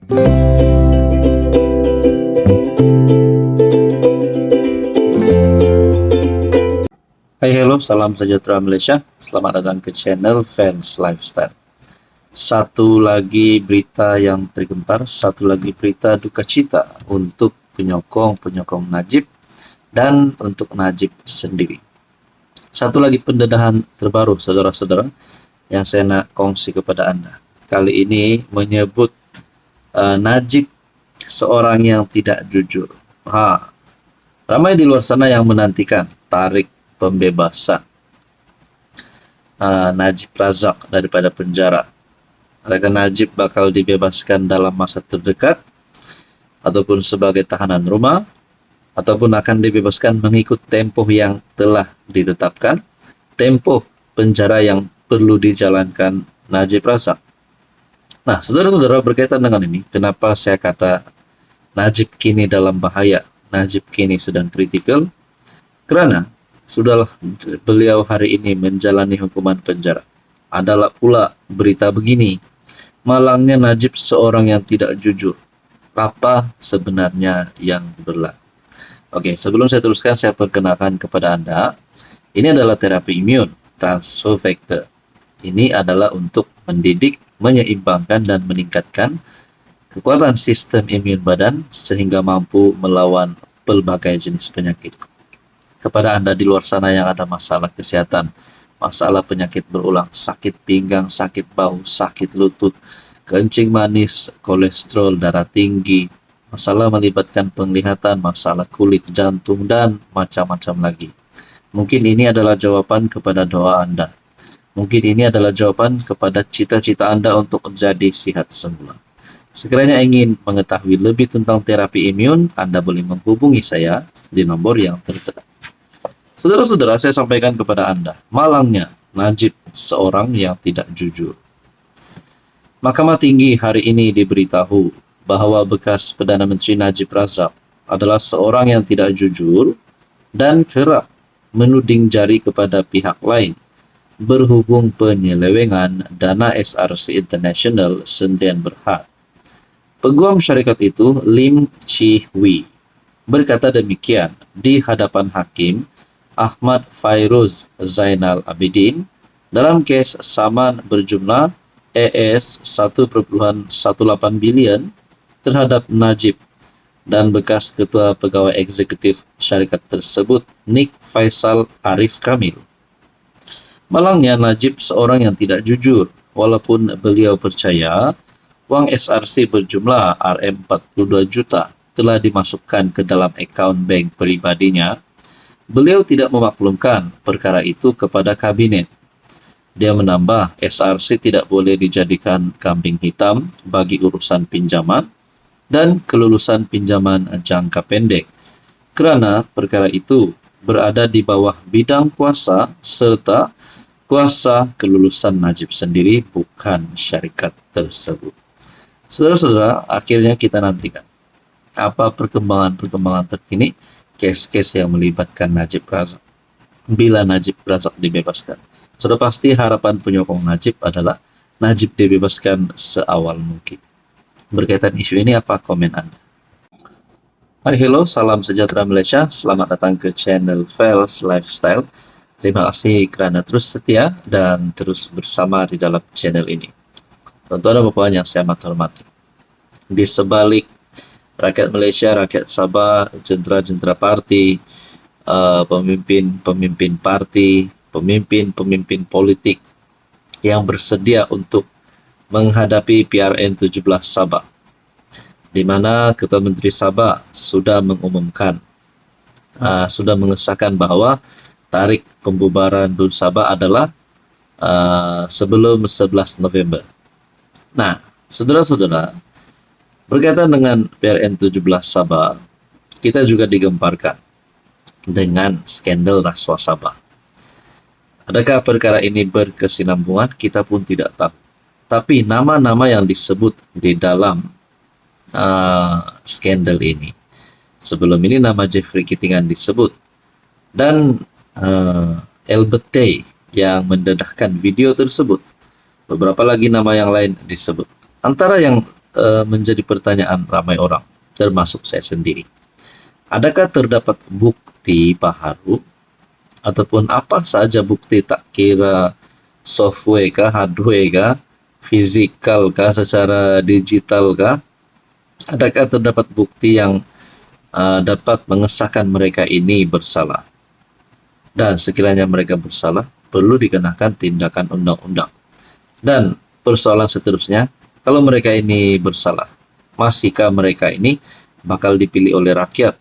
Hai, hello, salam sejahtera Malaysia. Selamat datang ke channel Fans Lifestyle. Satu lagi berita yang tergentar, satu lagi berita duka cita untuk penyokong Najib dan untuk Najib sendiri. Satu lagi pendedahan terbaru, saudara-saudara, yang saya nak kongsi kepada Anda. Kali ini menyebut Najib seorang yang tidak jujur. Ramai di luar sana yang menantikan tarik pembebasan Najib Razak daripada penjara. Adakah Najib bakal dibebaskan dalam masa terdekat ataupun sebagai tahanan rumah, ataupun akan dibebaskan mengikut tempoh yang telah ditetapkan, tempoh penjara yang perlu dijalankan Najib Razak. Nah, saudara-saudara, berkaitan dengan ini, kenapa saya kata Najib kini dalam bahaya, Najib kini sedang kritikal? Kerana sudahlah beliau hari ini menjalani hukuman penjara. Adalah pula berita begini, malangnya Najib seorang yang tidak jujur. Apa sebenarnya yang berlaku? Oke, sebelum saya teruskan, saya perkenalkan kepada Anda. Ini adalah terapi imun transfer factor. Ini adalah untuk mendidik, menyeimbangkan, dan meningkatkan kekuatan sistem imun badan sehingga mampu melawan pelbagai jenis penyakit. Kepada Anda di luar sana yang ada masalah kesehatan, masalah penyakit berulang, sakit pinggang, sakit bahu, sakit lutut, kencing manis, kolesterol, darah tinggi, masalah melibatkan penglihatan, masalah kulit, jantung, dan macam-macam lagi. Mungkin ini adalah jawaban kepada doa Anda. Mungkin ini adalah jawaban kepada cita-cita Anda untuk menjadi sihat semula. Sekiranya ingin mengetahui lebih tentang terapi imun, Anda boleh menghubungi saya di nomor yang tertera. Saudara-saudara, saya sampaikan kepada Anda, malangnya Najib seorang yang tidak jujur. Mahkamah Tinggi hari ini diberitahu bahwa bekas Perdana Menteri Najib Razak adalah seorang yang tidak jujur dan kerap menuding jari kepada pihak lain berhubung penyelewengan dana SRC International Sendirian Berhad. Peguam syarikat itu, Lim Chi Hui, berkata demikian di hadapan Hakim Ahmad Fairuz Zainal Abidin dalam kes saman berjumlah AS 1.18 bilion terhadap Najib dan bekas Ketua Pegawai Eksekutif syarikat tersebut, Nik Faisal Arif Kamil. Malangnya Najib seorang yang tidak jujur, walaupun beliau percaya wang SRC berjumlah RM42 juta telah dimasukkan ke dalam akaun bank peribadinya. Beliau tidak memaklumkan perkara itu kepada kabinet. Dia menambah, SRC tidak boleh dijadikan kambing hitam bagi urusan pinjaman dan kelulusan pinjaman jangka pendek, kerana perkara itu berada di bawah bidang kuasa serta kuasa kelulusan Najib sendiri, bukan syarikat tersebut. Saudara-saudara, akhirnya kita nantikan apa perkembangan terkini kes-kes yang melibatkan Najib Razak. Bila Najib Razak dibebaskan, sudah pasti harapan penyokong Najib adalah Najib dibebaskan seawal mungkin. Berkaitan isu ini, apa komen Anda? Hai, hello, salam sejahtera Malaysia. Selamat datang ke channel Fans Lifestyle. Terima kasih kerana terus setia dan terus bersama di dalam channel ini. Tuan-tuan dan puan yang saya amat hormati, di sebalik rakyat Malaysia, rakyat Sabah, jentera-jentera parti, pemimpin parti, pemimpin politik yang bersedia untuk menghadapi PRN 17 Sabah, di mana Ketua Menteri Sabah sudah mengumumkan, sudah mengesahkan bahawa tarikh pembubaran DUN Sabah adalah sebelum 11 November. Nah, saudara-saudara, berkaitan dengan PRN 17 Sabah, kita juga digemparkan dengan skandal rasuah Sabah. Adakah perkara ini berkesinambungan? Kita pun tidak tahu. Tapi nama-nama yang disebut di dalam skandal ini, sebelum ini nama Jeffrey Kitingan disebut, dan LBT yang mendedahkan video tersebut. Beberapa lagi nama yang lain disebut. Antara yang menjadi pertanyaan ramai orang, termasuk saya sendiri. Adakah terdapat bukti, Pak Haru, ataupun apa saja bukti, tak kira software kah, hardware kah, fisikal kah, secara digital kah? Adakah terdapat bukti yang dapat mengesahkan mereka ini bersalah? Dan sekiranya mereka bersalah, perlu dikenakan tindakan undang-undang. Dan persoalan seterusnya, kalau mereka ini bersalah, masihkah mereka ini bakal dipilih oleh rakyat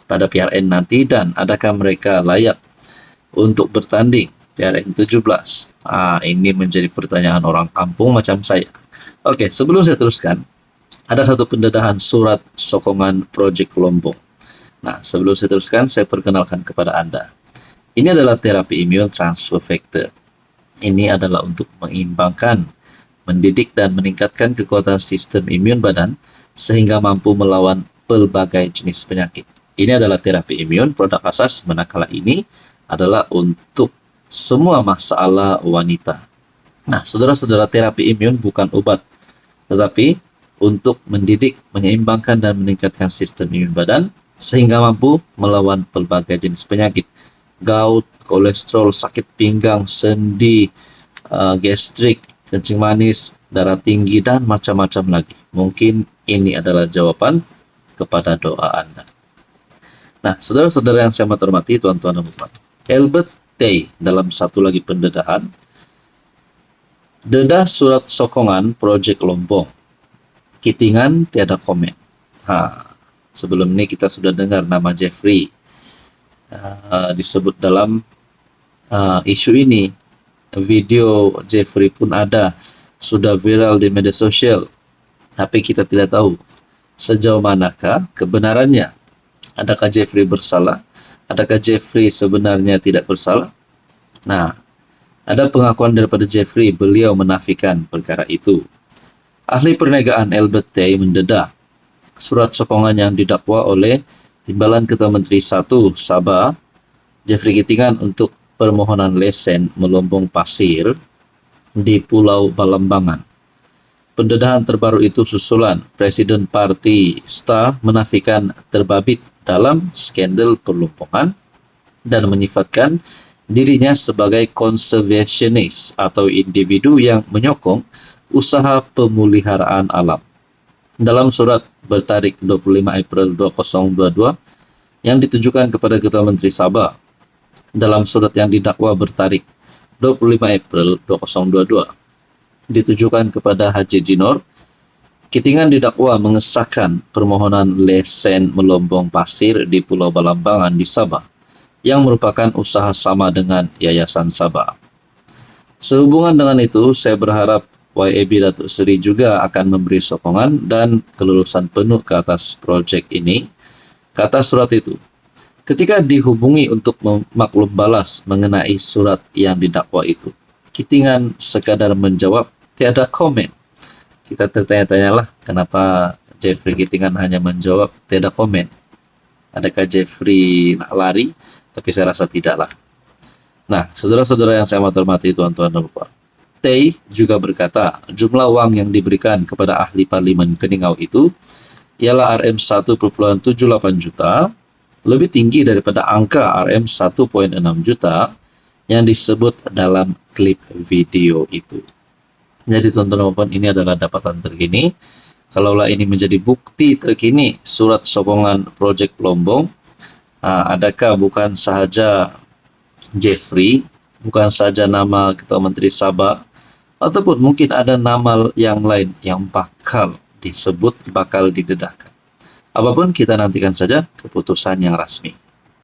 pada PRN nanti, dan adakah mereka layak untuk bertanding PRN 17? Ini menjadi pertanyaan orang kampung macam saya. Oke, sebelum saya teruskan, ada satu pendedahan surat sokongan Project Lombok. Nah, sebelum saya teruskan, saya perkenalkan kepada Anda. Ini adalah terapi imun transfer factor. Ini adalah untuk mengimbangkan, mendidik, dan meningkatkan kekuatan sistem imun badan sehingga mampu melawan pelbagai jenis penyakit. Ini adalah terapi imun, produk asas manakala ini adalah untuk semua masalah wanita. Nah, saudara-saudara, terapi imun bukan obat, tetapi untuk mendidik, menyeimbangkan, dan meningkatkan sistem imun badan sehingga mampu melawan pelbagai jenis penyakit. Gout, kolesterol, sakit pinggang, sendi, gastrik, kencing manis, darah tinggi, dan macam-macam lagi. Mungkin ini adalah jawaban kepada doa Anda. Nah, saudara-saudara yang saya hormati, tuan-tuan dan puan, Albert Tay dalam satu lagi pendedahan, dedah surat sokongan Project Lombok, Kitingan tiada komen. Sebelum ini kita sudah dengar nama Jeffrey disebut dalam isu ini. Video Jeffrey pun ada, sudah viral di media sosial, tapi kita tidak tahu sejauh manakah kebenarannya. Adakah Jeffrey bersalah? Adakah Jeffrey sebenarnya tidak bersalah? Nah, ada pengakuan daripada Jeffrey, beliau menafikan perkara itu. Ahli perniagaan Albert Tay mendedah surat sokongan yang didakwa oleh Timbalan Ketua Menteri 1 Sabah Jeffrey Kitingan untuk permohonan lesen melombong pasir di Pulau Balambangan. Pendedahan terbaru itu susulan Presiden Parti STA menafikan terbabit dalam skandal perlompongan dan menyifatkan dirinya sebagai konservasionis atau individu yang menyokong usaha pemeliharaan alam. Dalam surat bertarik 25 April 2022 yang ditujukan kepada Ketua Menteri Sabah, dalam surat yang didakwa bertarik 25 April 2022 ditujukan kepada Haji Jinor, Kitingan didakwa mengesahkan permohonan lesen melombong pasir di Pulau Balambangan di Sabah yang merupakan usaha sama dengan Yayasan Sabah. Sehubungan dengan itu, saya berharap YAB Datuk Seri juga akan memberi sokongan dan kelulusan penuh ke atas proyek ini. Kata surat itu, ketika dihubungi untuk memaklum balas mengenai surat yang didakwa itu, Kitingan sekadar menjawab tiada komen. Kita tertanya-tanyalah kenapa Jeffrey Kitingan hanya menjawab tiada komen. Adakah Jeffrey nak lari? Tapi saya rasa tidaklah. Nah, saudara-saudara yang saya hormati, tuan-tuan dan puan, Tay juga berkata jumlah wang yang diberikan kepada ahli Parlimen Keningau itu ialah RM 1,78 juta, lebih tinggi daripada angka RM 1,6 juta yang disebut dalam klip video itu. Jadi tuan-tuan dan puan, ini adalah dapatan terkini. Kalaulah ini menjadi bukti terkini surat sokongan Project Lombok, adakah bukan sahaja Jeffrey, bukan saja nama Ketua Menteri Sabah, ataupun mungkin ada nama yang lain yang bakal disebut, bakal didedahkan. Apapun, kita nantikan saja keputusan yang resmi.